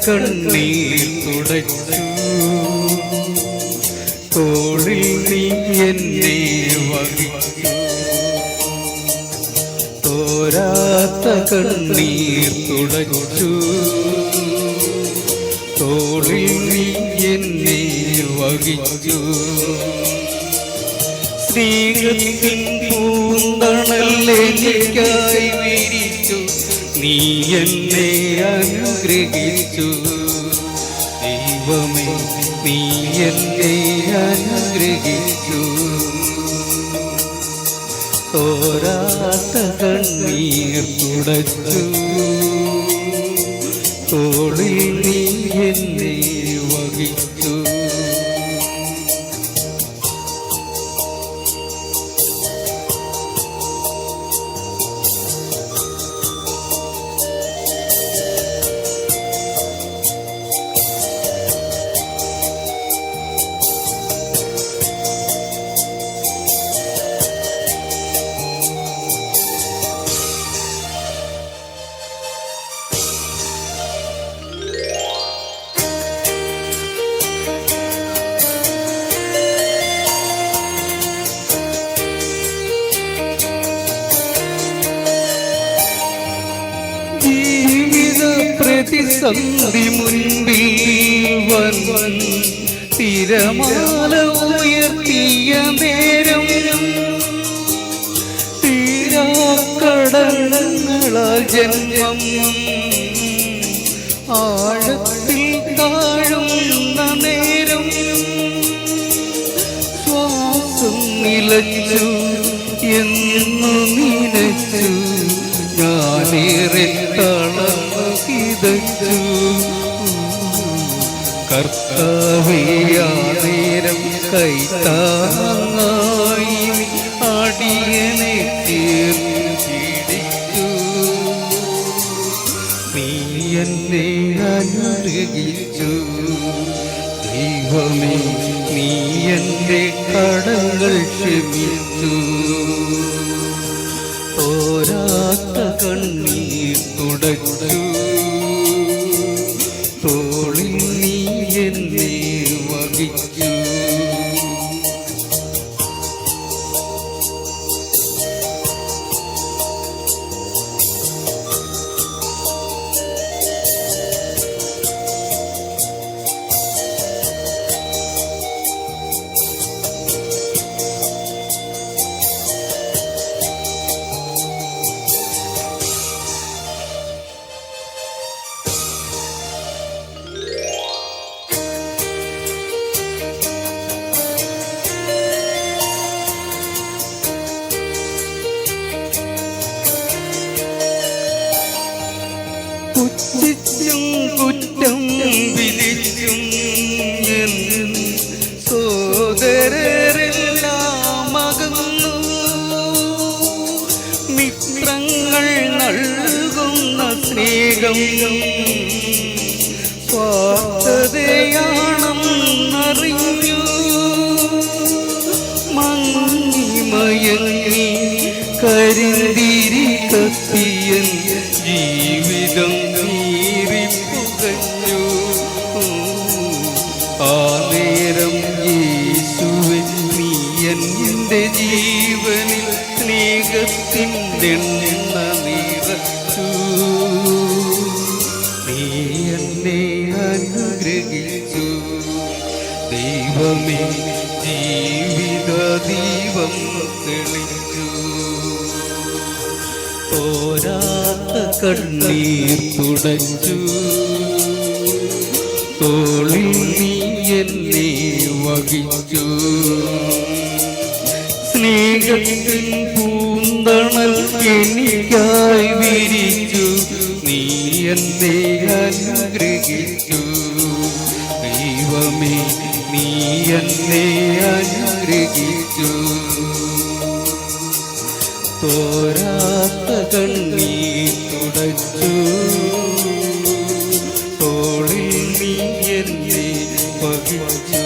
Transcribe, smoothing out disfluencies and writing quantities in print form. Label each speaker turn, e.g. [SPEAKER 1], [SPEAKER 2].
[SPEAKER 1] കണ്ണീർ തുടച്ചു, തോളിൽ നീ എന്നെ വഹിച്ചു. തോരാത്ത കണ്ണീർ തുടച്ചു, തോളിൽ നീ എന്നെ വഹിച്ചു. സ്നേഹത്തിൻ പൂന്തണലെനിക്കായി വിരിച്ചു, നീ എന്നെ അനുഗ്രഹിച്ചു. ദൈവമേ നീ എന്നെ അനുഗ്രഹിച്ചു. തോരാത്ത കണ്ണീർ തുടച്ചു, തോളിൽ നീ എന്നെ വഹിച്ചു. പ്രതിസന്ധി മുൻപിൽ വൻ തിരമാല ഉയർത്തിയ നേരം, തീരാക്കടങ്ങളാൽ ജന്മം ആഴത്തിൽ താഴുന്ന നേരം, ശ്വാസം നിലച്ചു എന്നു നിനച്ചു, ഞാനേറെ തളർന്നു കിതച്ചു. കർത്താവേ ആ നേരം കൈത്താങ്ങായി അടിയനെ ചേർന്നു പിടിച്ചു. നീ എന്നെ അനുഗ്രഹിച്ചു. ദൈവമേ നീ എൻ്റെ കടങ്ങൾ ക്ഷമിച്ചു. തോരാത്ത കണ്ണീർ തുടച്ചു, തോളിൽ നീ എന്നെ വഹിച്ചു. പുച്ഛിച്ചും കുറ്റം വിധിച്ചും സോദരരെല്ലാം അകന്നു, മിത്രങ്ങൾ നൽകുന്ന സ്നേഹം സ്വാർത്ഥതയാണെന്നറിഞ്ഞു. മങ്ങി മയങ്ങി കരിന്തിരി കത്തിയൻ ജീവിതം നീറിപ്പുകഞ്ഞു. ആ നേരം യേശുവേ നീ എൻ്റെ ജീവനിൽ സ്നേഹത്തിൻ്റെ എണ്ണ നിറച്ചു. നീ എന്നെ അനുഗ്രഹിച്ചു. ദൈവമേ ജീവിത ദീപം തെളിച്ചു. തോരാത്ത കണ്ണീർ തുടച്ചു, തോളിൽ നീ എന്നെ വഹിച്ചു. സ്നേഹത്തിൻ പൂന്തണൽ എനിക്കായി വിരിച്ചു, നീ എന്നെ അനുഗ്രഹിച്ചു. ദൈവമേ നീ എന്നെ അനുഗ്രഹിച്ചു. തോരാത്ത കണ്ണീർ തുടച്ചു, തോളിൽ നീ എന്നെ വഹിച്ചു.